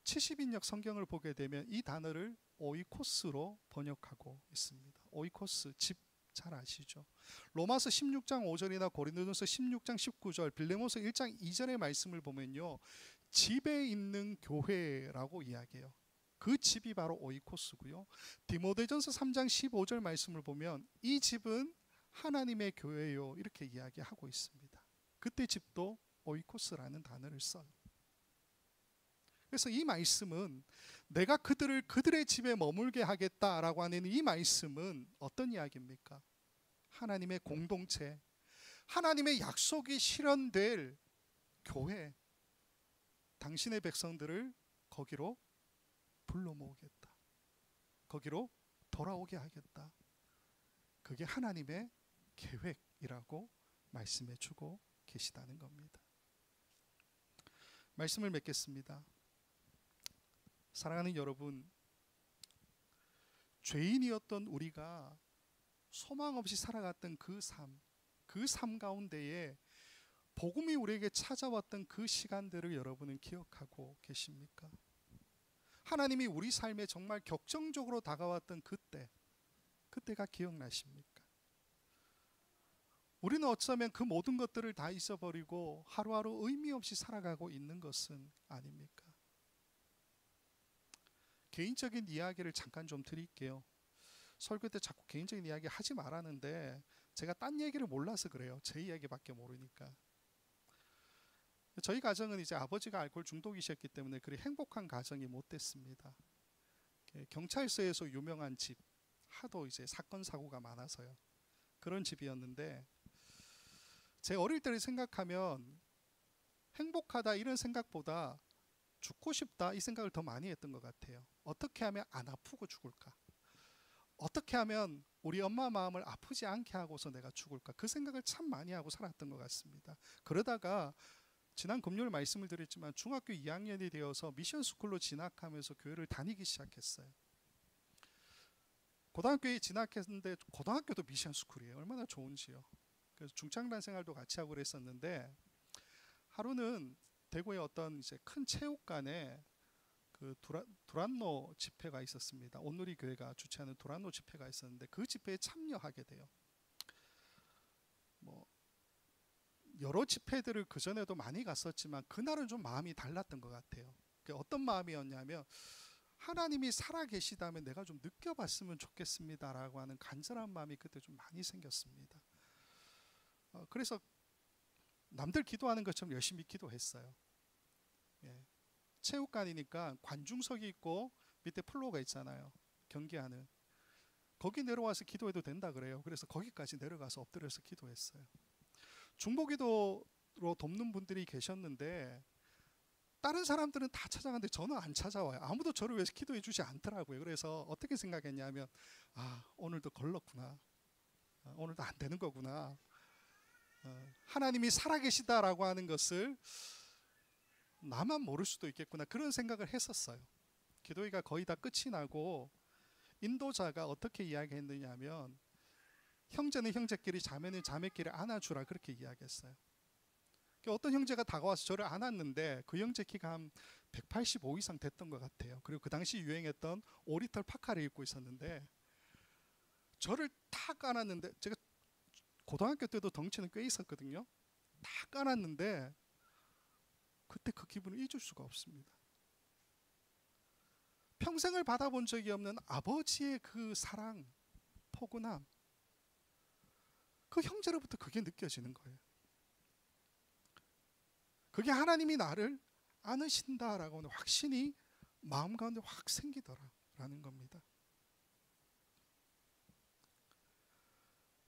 70인역 성경을 보게 되면 이 단어를 오이코스로 번역하고 있습니다. 오이코스, 집 잘 아시죠? 로마서 16장 5절이나 고린도전서 16장 19절, 빌레몬서 1장 2절의 말씀을 보면요, 집에 있는 교회라고 이야기해요. 그 집이 바로 오이코스고요. 디모데전서 3장 15절 말씀을 보면 이 집은 하나님의 교회요, 이렇게 이야기하고 있습니다. 그때 집도 오이코스라는 단어를 써요. 그래서 이 말씀은 내가 그들을 그들의 집에 머물게 하겠다라고 하는 이 말씀은 어떤 이야기입니까? 하나님의 공동체, 하나님의 약속이 실현될 교회, 당신의 백성들을 거기로 불러 모으겠다. 거기로 돌아오게 하겠다. 그게 하나님의 계획이라고 말씀해 주고 계시다는 겁니다. 말씀을 맺겠습니다. 사랑하는 여러분, 죄인이었던 우리가 소망 없이 살아갔던 그 삶 가운데에 복음이 우리에게 찾아왔던 그 시간들을 여러분은 기억하고 계십니까? 하나님이 우리 삶에 정말 격정적으로 다가왔던 그때가 기억나십니까? 우리는 어쩌면 그 모든 것들을 다 잊어버리고 하루하루 의미 없이 살아가고 있는 것은 아닙니까? 개인적인 이야기를 잠깐 좀 드릴게요. 설교 때 자꾸 개인적인 이야기 하지 말라는데 제가 딴 얘기를 몰라서 그래요. 제 이야기밖에 모르니까. 저희 가정은 이제 아버지가 알코올 중독이셨기 때문에 그리 행복한 가정이 못 됐습니다. 경찰서에서 유명한 집, 하도 이제 사건 사고가 많아서요. 그런 집이었는데 제 어릴 때를 생각하면 행복하다 이런 생각보다 죽고 싶다 이 생각을 더 많이 했던 것 같아요. 어떻게 하면 안 아프고 죽을까? 어떻게 하면 우리 엄마 마음을 아프지 않게 하고서 내가 죽을까? 그 생각을 참 많이 하고 살았던 것 같습니다. 그러다가 지난 금요일 말씀을 드렸지만 중학교 2학년이 되어서 미션 스쿨로 진학하면서 교회를 다니기 시작했어요. 고등학교에 진학했는데 고등학교도 미션 스쿨이에요. 얼마나 좋은지요. 그래서 중창단 생활도 같이 하고 그랬었는데 하루는 대구의 어떤 이제 큰 체육관에 그 두란노 집회가 있었습니다. 온누리 교회가 주최하는 두란노 집회가 있었는데 그 집회에 참여하게 돼요. 뭐 여러 집회들을 그 전에도 많이 갔었지만 그날은 좀 마음이 달랐던 것 같아요. 어떤 마음이었냐면 하나님이 살아 계시다면 내가 좀 느껴봤으면 좋겠습니다라고 하는 간절한 마음이 그때 좀 많이 생겼습니다. 그래서 남들 기도하는 것처럼 열심히 기도했어요. 예. 체육관이니까 관중석이 있고 밑에 플로어가 있잖아요. 경기하는. 거기 내려와서 기도해도 된다 그래요. 그래서 거기까지 내려가서 엎드려서 기도했어요. 중보기도로 돕는 분들이 계셨는데 다른 사람들은 다 찾아가는데 저는 안 찾아와요. 아무도 저를 위해서 기도해 주지 않더라고요. 그래서 어떻게 생각했냐면 오늘도 걸렀구나. 오늘도 안 되는 거구나. 하나님이 살아계시다라고 하는 것을 나만 모를 수도 있겠구나. 그런 생각을 했었어요. 기도회가 거의 다 끝이 나고 인도자가 어떻게 이야기했느냐 하면 형제는 형제끼리 자매는 자매끼리 안아주라 그렇게 이야기했어요. 어떤 형제가 다가와서 저를 안았는데 그 형제 키가 한 185 이상 됐던 것 같아요. 그리고 그 당시 유행했던 오리털 파카를 입고 있었는데 저를 탁 안았는데 제가 고등학교 때도 덩치는 꽤 있었거든요. 탁 안았는데 그때 그 기분을 잊을 수가 없습니다. 평생을 받아본 적이 없는 아버지의 그 사랑, 포근함, 그 형제로부터 그게 느껴지는 거예요. 그게 하나님이 나를 안으신다라고 확신이 마음 가운데 확 생기더라라는 겁니다.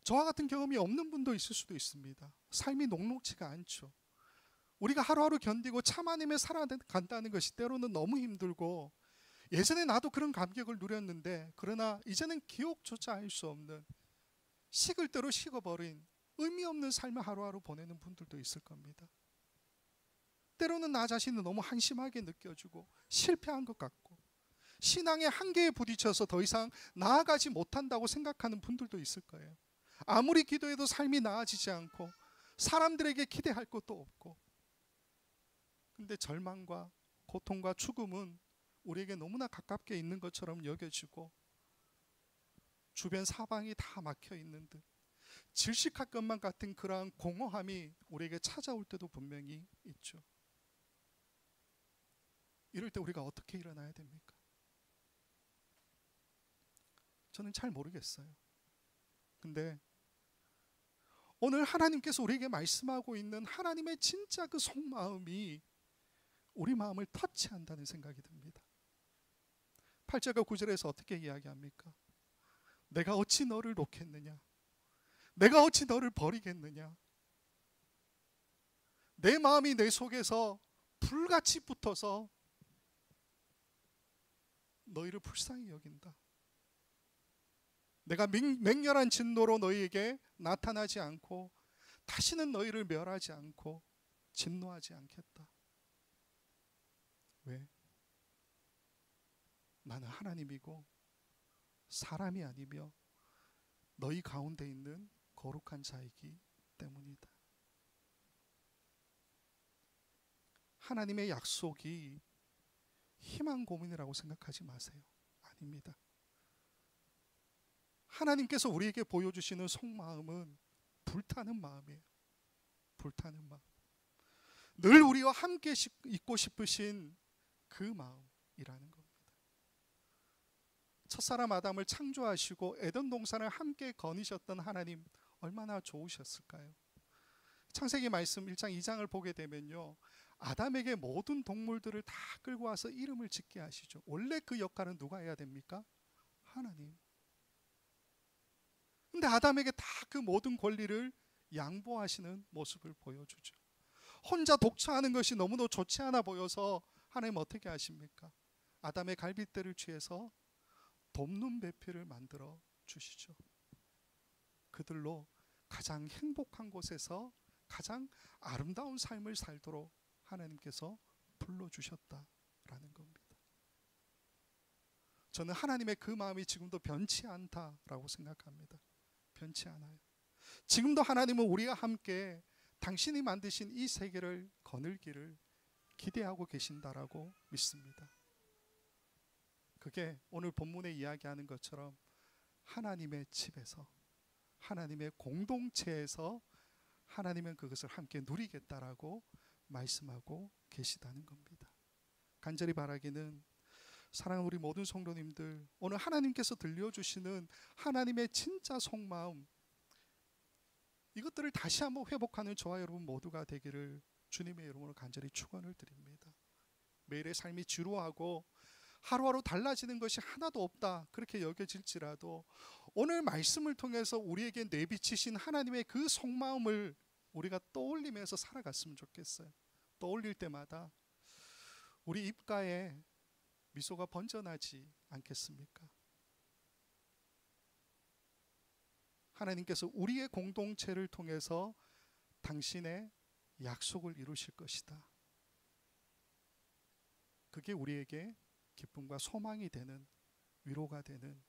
저와 같은 경험이 없는 분도 있을 수도 있습니다. 삶이 녹록지가 않죠. 우리가 하루하루 견디고 참아내며 살아간다는 것이 때로는 너무 힘들고, 예전에 나도 그런 감격을 누렸는데 그러나 이제는 기억조차 할 수 없는, 식을 대로 식어버린 의미 없는 삶을 하루하루 보내는 분들도 있을 겁니다. 때로는 나 자신을 너무 한심하게 느껴지고 실패한 것 같고 신앙의 한계에 부딪혀서 더 이상 나아가지 못한다고 생각하는 분들도 있을 거예요. 아무리 기도해도 삶이 나아지지 않고 사람들에게 기대할 것도 없고, 근데 절망과 고통과 죽음은 우리에게 너무나 가깝게 있는 것처럼 여겨지고 주변 사방이 다 막혀 있는 듯 질식할 것만 같은 그러한 공허함이 우리에게 찾아올 때도 분명히 있죠. 이럴 때 우리가 어떻게 일어나야 됩니까? 저는 잘 모르겠어요. 근데 오늘 하나님께서 우리에게 말씀하고 있는 하나님의 진짜 그 속마음이 우리 마음을 터치한다는 생각이 듭니다. 8절과 9절에서 어떻게 이야기합니까? 내가 어찌 너를 놓겠느냐? 내가 어찌 너를 버리겠느냐? 내 마음이 내 속에서 불같이 붙어서 너희를 불쌍히 여긴다. 내가 맹렬한 진노로 너희에게 나타나지 않고 다시는 너희를 멸하지 않고 진노하지 않겠다. 왜? 나는 하나님이고 사람이 아니며 너희 가운데 있는 거룩한 자이기 때문이다. 하나님의 약속이 희망 고문이라고 생각하지 마세요. 아닙니다. 하나님께서 우리에게 보여주시는 속마음은 불타는 마음이에요. 불타는 마음. 늘 우리와 함께 있고 싶으신 그 마음이라는 겁니다. 첫사람 아담을 창조하시고 에덴 동산을 함께 거니셨던 하나님, 얼마나 좋으셨을까요? 창세기 말씀 1장 2장을 보게 되면요, 아담에게 모든 동물들을 다 끌고 와서 이름을 짓게 하시죠. 원래 그 역할은 누가 해야 됩니까? 하나님. 근데 아담에게 다 그 모든 권리를 양보하시는 모습을 보여주죠. 혼자 독차하는 것이 너무도 좋지 않아 보여서 하나님 어떻게 하십니까? 아담의 갈빗대를 취해서 돕는 배필을 만들어 주시죠. 그들로 가장 행복한 곳에서 가장 아름다운 삶을 살도록 하나님께서 불러주셨다라는 겁니다. 저는 하나님의 그 마음이 지금도 변치 않다라고 생각합니다. 변치 않아요. 지금도 하나님은 우리와 함께 당신이 만드신 이 세계를 거닐기를 기대하고 계신다라고 믿습니다. 그게 오늘 본문에 이야기하는 것처럼 하나님의 집에서, 하나님의 공동체에서 하나님은 그것을 함께 누리겠다라고 말씀하고 계시다는 겁니다. 간절히 바라기는 사랑하는 우리 모든 성도님들, 오늘 하나님께서 들려주시는 하나님의 진짜 속마음, 이것들을 다시 한번 회복하는 저와 여러분 모두가 되기를 주님의 이름으로 간절히 축원을 드립니다. 매일의 삶이 지루하고 하루하루 달라지는 것이 하나도 없다 그렇게 여겨질지라도 오늘 말씀을 통해서 우리에게 내비치신 하나님의 그 속마음을 우리가 떠올리면서 살아갔으면 좋겠어요. 떠올릴 때마다 우리 입가에 미소가 번져나지 않겠습니까? 하나님께서 우리의 공동체를 통해서 당신의 약속을 이루실 것이다. 그게 우리에게 기쁨과 소망이 되는, 위로가 되는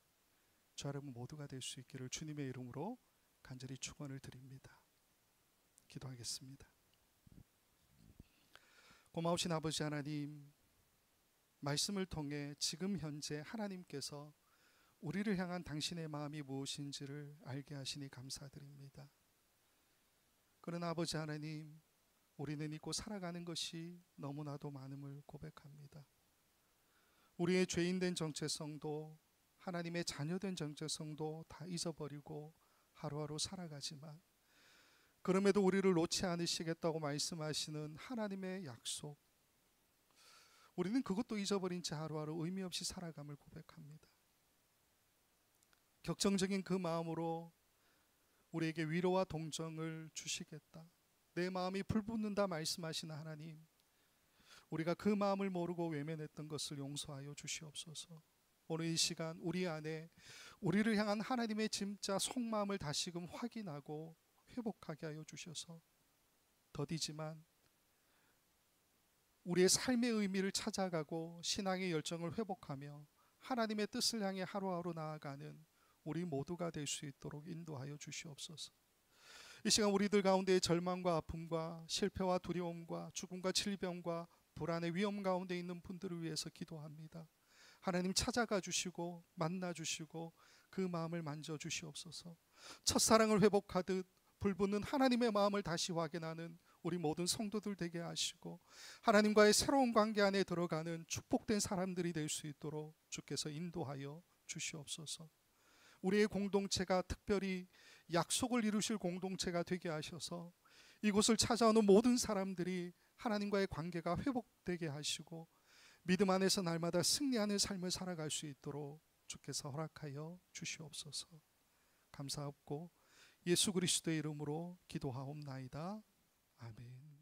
저 여러분 모두가 될 수 있기를 주님의 이름으로 간절히 축원을 드립니다. 기도하겠습니다. 고마우신 아버지 하나님, 말씀을 통해 지금 현재 하나님께서 우리를 향한 당신의 마음이 무엇인지를 알게 하시니 감사드립니다. 그러나 아버지 하나님, 우리는 잊고 살아가는 것이 너무나도 많음을 고백합니다. 우리의 죄인된 정체성도 하나님의 자녀된 정체성도 다 잊어버리고 하루하루 살아가지만, 그럼에도 우리를 놓지 않으시겠다고 말씀하시는 하나님의 약속, 우리는 그것도 잊어버린 채 하루하루 의미 없이 살아감을 고백합니다. 격정적인 그 마음으로 우리에게 위로와 동정을 주시겠다, 내 마음이 불붙는다 말씀하시는 하나님, 우리가 그 마음을 모르고 외면했던 것을 용서하여 주시옵소서. 오늘 이 시간 우리 안에 우리를 향한 하나님의 진짜 속마음을 다시금 확인하고 회복하게 하여 주셔서 더디지만 우리의 삶의 의미를 찾아가고 신앙의 열정을 회복하며 하나님의 뜻을 향해 하루하루 나아가는 우리 모두가 될 수 있도록 인도하여 주시옵소서. 이 시간 우리들 가운데의 절망과 아픔과 실패와 두려움과 죽음과 질병과 불안의 위험 가운데 있는 분들을 위해서 기도합니다. 하나님 찾아가 주시고 만나 주시고 그 마음을 만져 주시옵소서. 첫사랑을 회복하듯 불붙는 하나님의 마음을 다시 확인하는 우리 모든 성도들 되게 하시고, 하나님과의 새로운 관계 안에 들어가는 축복된 사람들이 될 수 있도록 주께서 인도하여 주시옵소서. 우리의 공동체가 특별히 약속을 이루실 공동체가 되게 하셔서 이곳을 찾아오는 모든 사람들이 하나님과의 관계가 회복되게 하시고 믿음 안에서 날마다 승리하는 삶을 살아갈 수 있도록 주께서 허락하여 주시옵소서. 감사하고 예수 그리스도의 이름으로 기도하옵나이다. 아멘.